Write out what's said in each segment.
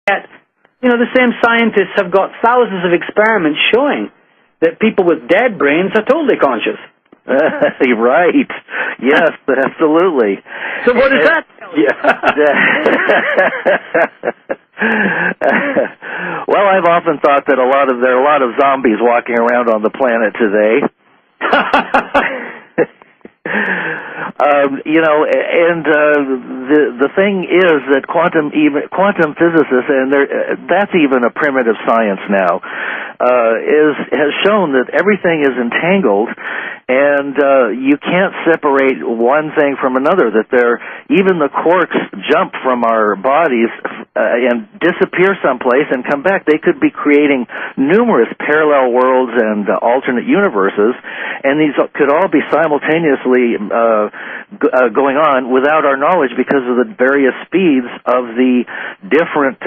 Yet, the same scientists have got thousands of experiments showing that people with dead brains are totally conscious. Right. Yes, absolutely. So what does that tell you? Well, I've often thought that there are a lot of zombies walking around on the planet today. The thing is that quantum physicists, and that's even a primitive science now, has shown that everything is entangled, and you can't separate one thing from another. That even the quarks jump from our bodies and disappear someplace and come back. They could be creating numerous parallel worlds and alternate universes, and these could all be simultaneously going on without our knowledge because of the various speeds of the different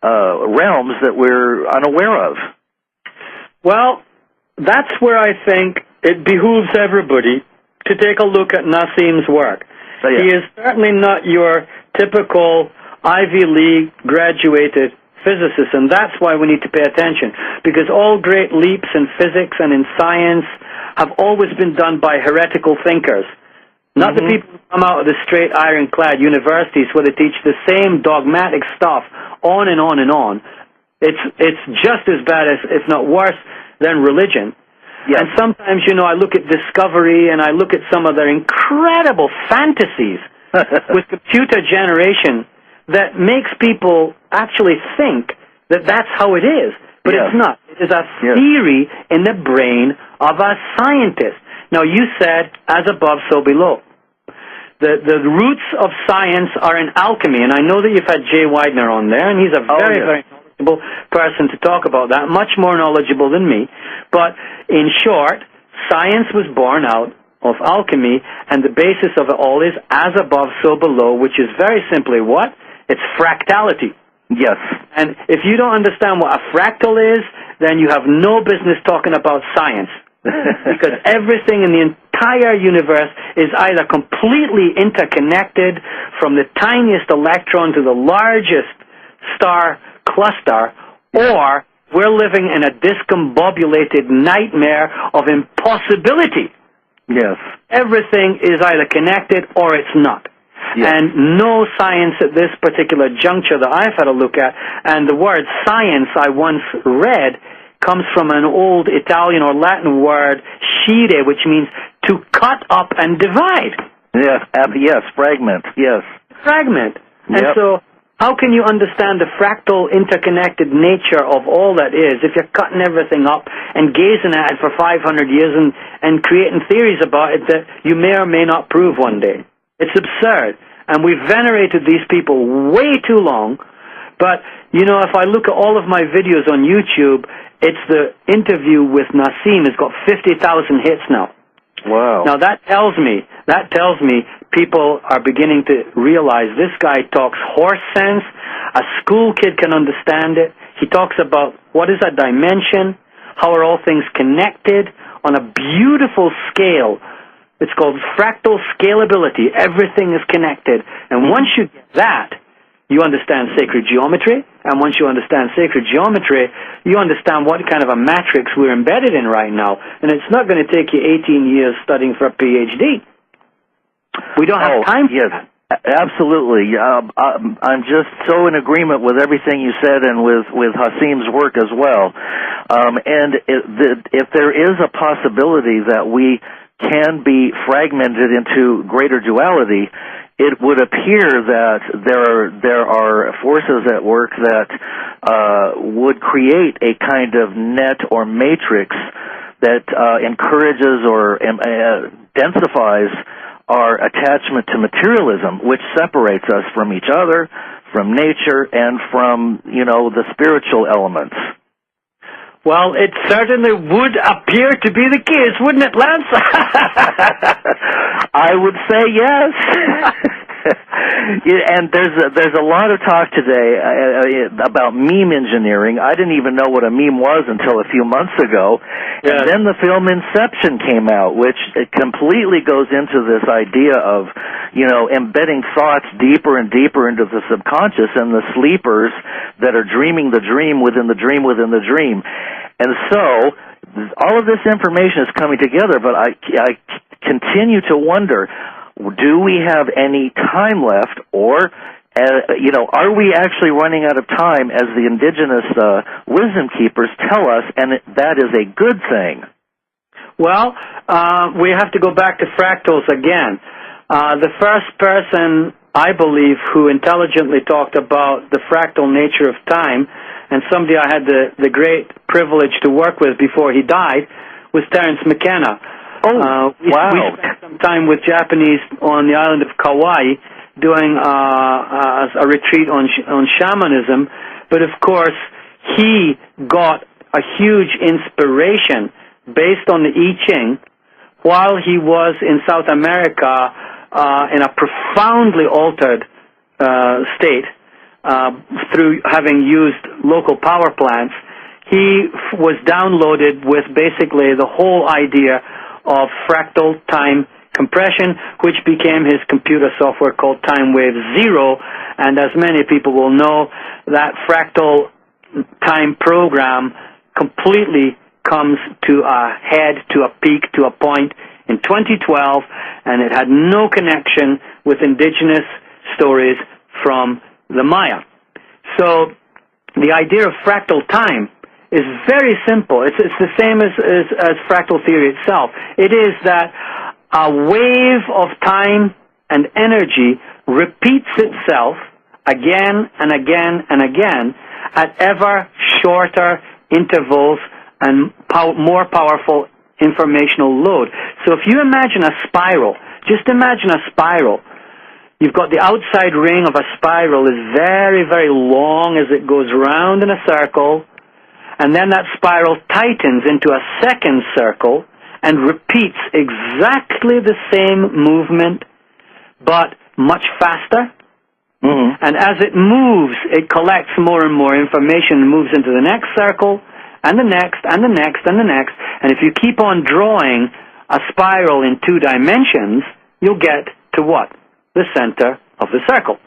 realms that we're unaware of. Well, that's where I think it behooves everybody to take a look at Nasseim's work. Oh, yeah. He is certainly not your typical Ivy League graduated physicist, and that's why we need to pay attention, because all great leaps in physics and in science have always been done by heretical thinkers. Not the people who come out of the straight ironclad universities where they teach the same dogmatic stuff on and on and on. It's just as bad as, if not worse, than religion. Yes. And sometimes, I look at Discovery and I look at some of their incredible fantasies with computer generation that makes people actually think that that's how it is. But it's not. It is a theory in the brain of a scientist. Now, you said, as above, so below. The roots of science are in alchemy, and I know that you've had Jay Widener on there, and he's a very, very knowledgeable person to talk about that, much more knowledgeable than me. But in short, science was born out of alchemy, and the basis of it all is as above, so below, which is very simply what? It's fractality. Yes. And if you don't understand what a fractal is, then you have no business talking about science. Because everything in the entire universe is either completely interconnected from the tiniest electron to the largest star cluster, or we're living in a discombobulated nightmare of impossibility. Yes. Everything is either connected or it's not. Yes. And no science at this particular juncture that I've had a look at, and the word science I once read comes from an old Italian or Latin word, scire, which means to cut up and divide. Yes, fragment, yes. Fragment. And so how can you understand the fractal interconnected nature of all that is if you're cutting everything up and gazing at it for 500 years and creating theories about it that you may or may not prove one day? It's absurd. And we've venerated these people way too long. But, if I look at all of my videos on YouTube, it's the interview with Nasseim has got 50,000 hits now. Wow. Now that tells me people are beginning to realize this guy talks horse sense. A school kid can understand it. He talks about what is a dimension, how are all things connected on a beautiful scale. It's called fractal scalability. Everything is connected. And once you get that, you understand sacred geometry, and once you understand sacred geometry, you understand what kind of a matrix we're embedded in right now. And it's not going to take you 18 years studying for a PhD. We don't have time for that. Absolutely. I'm just so in agreement with everything you said and with Nasseim's work as well. And if there is a possibility that we can be fragmented into greater duality, it would appear that there are forces at work that would create a kind of net or matrix that encourages or densifies our attachment to materialism, which separates us from each other, from nature, and from, the spiritual elements. Well, it certainly would appear to be the case, wouldn't it, Lance? I would say yes. And there's a lot of talk today about meme engineering. I didn't even know what a meme was until a few months ago. Yeah. And then the film Inception came out, which it completely goes into this idea of, embedding thoughts deeper and deeper into the subconscious and the sleepers that are dreaming the dream within the dream within the dream. And so all of this information is coming together, but I continue to wonder, do we have any time left, or are we actually running out of time, as the indigenous wisdom keepers tell us, and that is a good thing? Well, we have to go back to fractals again. The first person, I believe, who intelligently talked about the fractal nature of time, and somebody I had the great privilege to work with before he died, was Terence McKenna. We spent some time with Japanese on the island of Kauai doing a retreat on shamanism, but of course he got a huge inspiration based on the I Ching while he was in South America in a profoundly altered state through having used local power plants. He was downloaded with basically the whole idea of fractal time compression, which became his computer software called Time Wave Zero. And as many people will know, that fractal time program completely comes to a head, to a peak, to a point in 2012, and it had no connection with indigenous stories from the Maya. So the idea of fractal time is very simple. It's the same as fractal theory itself. It is that a wave of time and energy repeats itself again and again and again at ever shorter intervals and more powerful informational load. So if you imagine a spiral, just imagine a spiral. You've got the outside ring of a spiral is very, very long as it goes round in a circle, and then that spiral tightens into a second circle and repeats exactly the same movement, but much faster. Mm-hmm. And as it moves, it collects more and more information and moves into the next circle, and the next, and the next, and the next. And if you keep on drawing a spiral in 2 dimensions, you'll get to what? The center of the circle.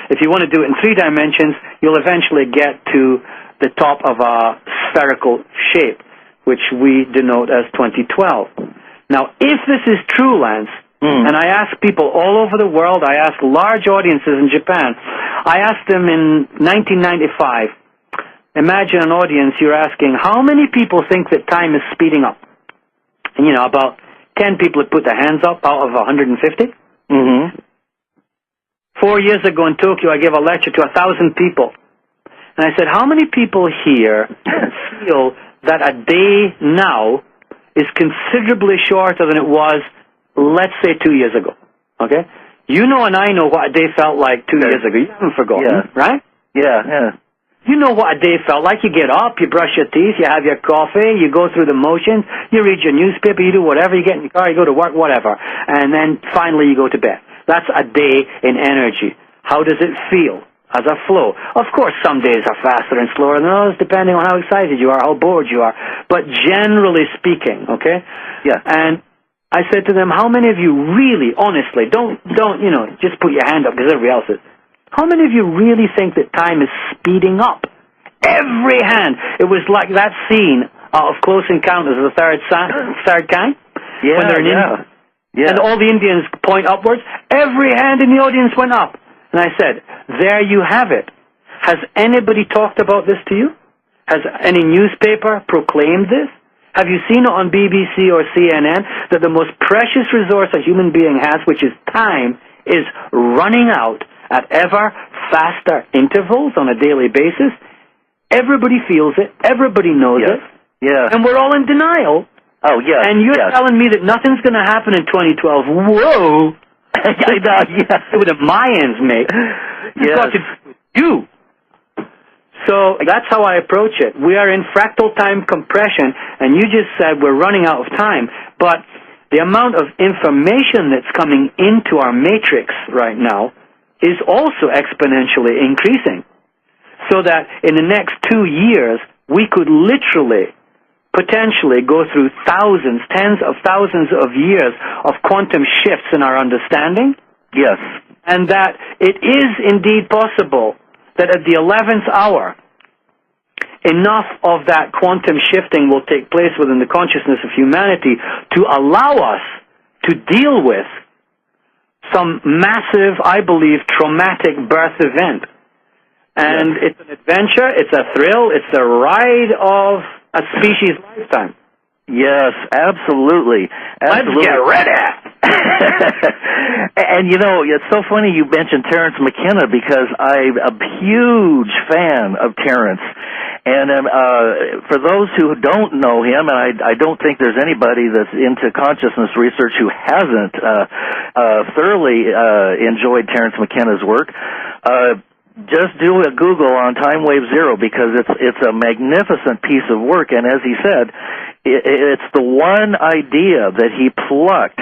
If you want to do it in 3 dimensions, you'll eventually get to the top of a spherical shape, which we denote as 2012. Now, if this is true, Lance, and I ask people all over the world, I ask large audiences in Japan, I asked them in 1995, imagine an audience, you're asking, how many people think that time is speeding up? And, about 10 people had put their hands up out of 150. Mm-hmm. 4 years ago in Tokyo, I gave a lecture to 1,000 people. And I said, how many people here feel that a day now is considerably shorter than it was, let's say, 2 years ago? Okay? You know and I know what a day felt like 2 years ago. You haven't forgotten, right? Yeah. You know what a day felt like. You get up, you brush your teeth, you have your coffee, you go through the motions, you read your newspaper, you do whatever, you get in your car, you go to work, whatever. And then finally you go to bed. That's a day in energy. How does it feel as a flow? Of course, some days are faster and slower than others, depending on how excited you are, how bored you are. But generally speaking, okay? Yeah. And I said to them, how many of you really, honestly, don't just put your hand up because everybody else is. How many of you really think that time is speeding up? Every hand. It was like that scene of Close Encounters of the Third Kind. Yeah, when they're in India. Yeah. And all the Indians point upwards. Every hand in the audience went up. And I said, there you have it. Has anybody talked about this to you? Has any newspaper proclaimed this? Have you seen it on BBC or CNN that the most precious resource a human being has, which is time, is running out at ever faster intervals on a daily basis? Everybody feels it. Everybody knows it. Yeah. And we're all in denial. Oh, yeah. And you're telling me that nothing's going to happen in 2012. Whoa! What the Mayans make. It's got to do with you. So that's how I approach it. We are in fractal time compression, and you just said we're running out of time. But the amount of information that's coming into our matrix right now is also exponentially increasing. So that in the next 2 years, we could literally, potentially go through thousands, tens of thousands of years of quantum shifts in our understanding. Yes. And that it is indeed possible that at the 11th hour, enough of that quantum shifting will take place within the consciousness of humanity to allow us to deal with some massive, I believe, traumatic birth event. And it's an adventure, it's a thrill, it's the ride of a species lifetime. Yes, absolutely. Let's get ready. And you know, it's so funny you mentioned Terence McKenna, because I'm a huge fan of Terence. And for those who don't know him, and I don't think there's anybody that's into consciousness research who hasn't thoroughly enjoyed Terence McKenna's work, just do a Google on Time Wave Zero, because it's a magnificent piece of work. And as he said, it's the one idea that he plucked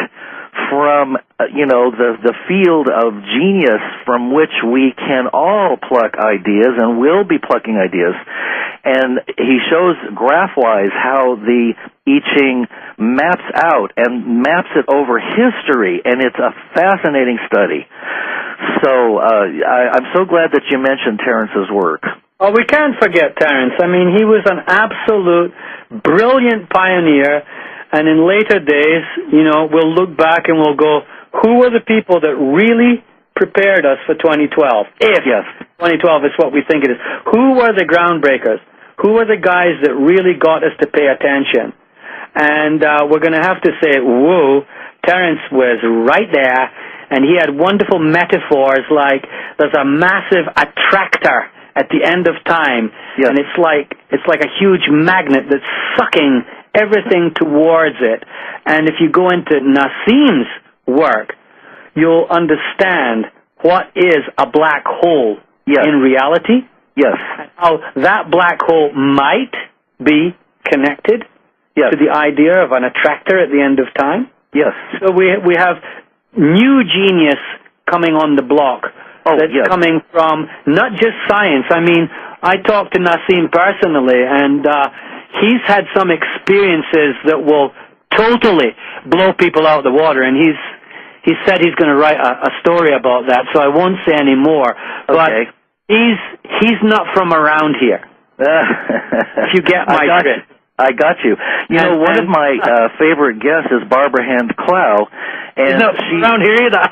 from the field of genius from which we can all pluck ideas and will be plucking ideas. And he shows graph-wise how the I Ching maps out and maps it over history, and it's a fascinating study. So I'm so glad that you mentioned Terence's work. Oh, we can't forget Terence. I mean, he was an absolute brilliant pioneer, and in later days, we'll look back and we'll go, who were the people that really prepared us for 2012? If 2012 is what we think it is. Who were the groundbreakers? Who were the guys that really got us to pay attention? And we're going to have to say, whoa, Terence was right there, and he had wonderful metaphors like there's a massive attractor at the end of time, and it's like a huge magnet that's sucking everything towards it. And if you go into Nasseim's work, you'll understand what is a black hole in reality. Yes. And how that black hole might be connected to the idea of an attractor at the end of time. Yes. So we have new genius coming on the block. That's coming from not just science. I mean, I talked to Nasseim personally, and he's had some experiences that will totally blow people out of the water, and he said he's going to write a story about that, so I won't say any more. But he's not from around here. If you get my drift. I got you. One of my favorite guests is Barbara Hand Clow, and she's around here either.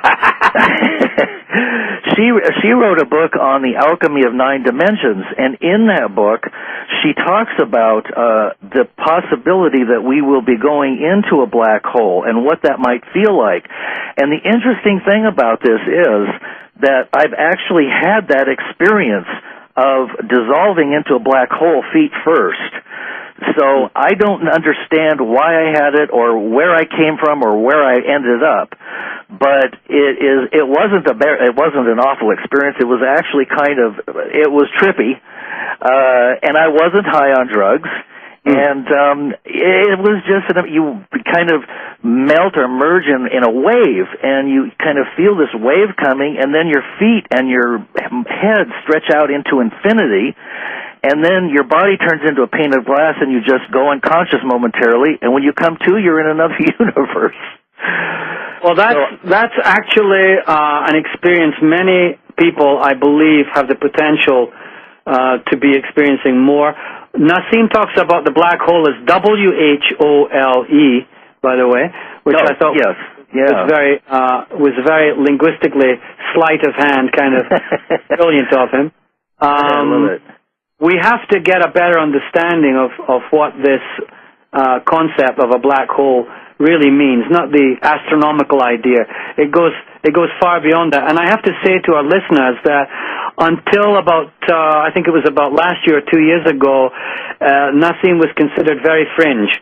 She wrote a book on the alchemy of 9 dimensions, and in that book, she talks about the possibility that we will be going into a black hole and what that might feel like. And the interesting thing about this is that I've actually had that experience of dissolving into a black hole feet first. So I don't understand why I had it or where I came from or where I ended up, but it wasn't an awful experience. It was actually it was trippy, and I wasn't high on drugs, and it was just you kind of melt or merge in a wave, and you kind of feel this wave coming, and then your feet and your head stretch out into infinity. And then your body turns into a pane of glass, and you just go unconscious momentarily. And when you come to, you're in another universe. Well, that's actually an experience many people, I believe, have the potential to be experiencing more. Nasseim talks about the black hole as WHOLE, by the way, which I thought was very linguistically sleight of hand, kind of brilliant of him. I love it. We have to get a better understanding of what this concept of a black hole really means, not the astronomical idea. It goes far beyond that. And I have to say to our listeners that until about, I think it was about last year or 2 years ago, Nasseim was considered very fringe.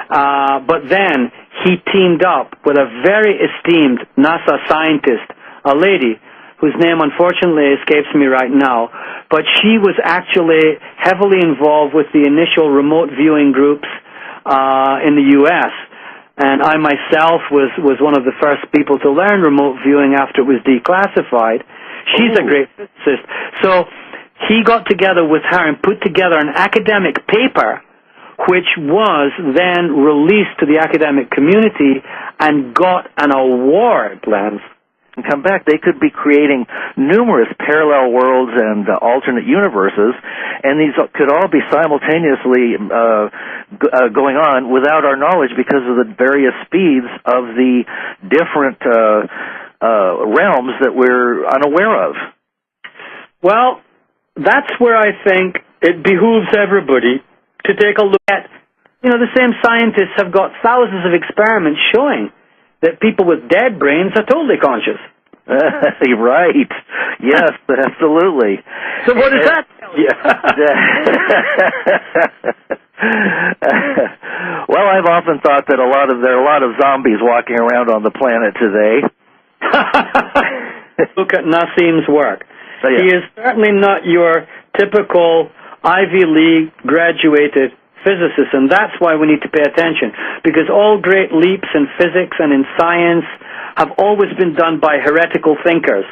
But then he teamed up with a very esteemed NASA scientist, a lady whose name unfortunately escapes me right now, but she was actually heavily involved with the initial remote viewing groups in the U.S., and I myself was one of the first people to learn remote viewing after it was declassified, She's a great physicist. So he got together with her and put together an academic paper which was then released to the academic community and got an award, Lance. And come back, they could be creating numerous parallel worlds and alternate universes, and these could all be simultaneously going on without our knowledge because of the various speeds of the different realms that we're unaware of. Well, that's where I think it behooves everybody to take a look at, the same scientists have got thousands of experiments showing that people with dead brains are totally conscious. Right. Yes, absolutely. So what does that tell you? Well, I've often thought that there are a lot of zombies walking around on the planet today. Look at Nasseim's work. Oh, yeah. He is certainly not your typical Ivy League graduated physicist, and that's why we need to pay attention, because all great leaps in physics and in science have always been done by heretical thinkers,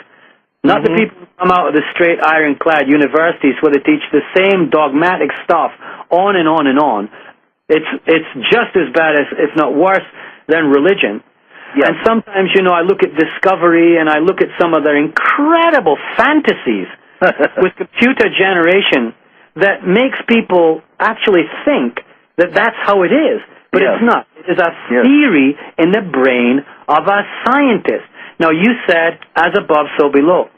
not the people who come out of the straight ironclad universities where they teach the same dogmatic stuff on and on and on. It's just as bad as, if not worse, than religion. Yes. And sometimes, I look at Discovery and I look at some of their incredible fantasies with computer generation that makes people actually think that that's how it is. But it's not. It is a theory in the brain of a scientist. Now, you said, as above, so below.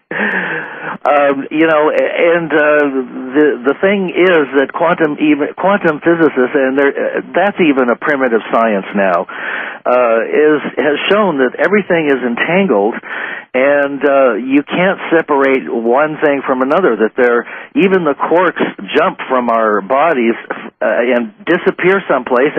The thing is that quantum physicists, and that's even a primitive science now, has shown that everything is entangled, and you can't separate one thing from another. That even the quarks jump from our bodies and disappear someplace.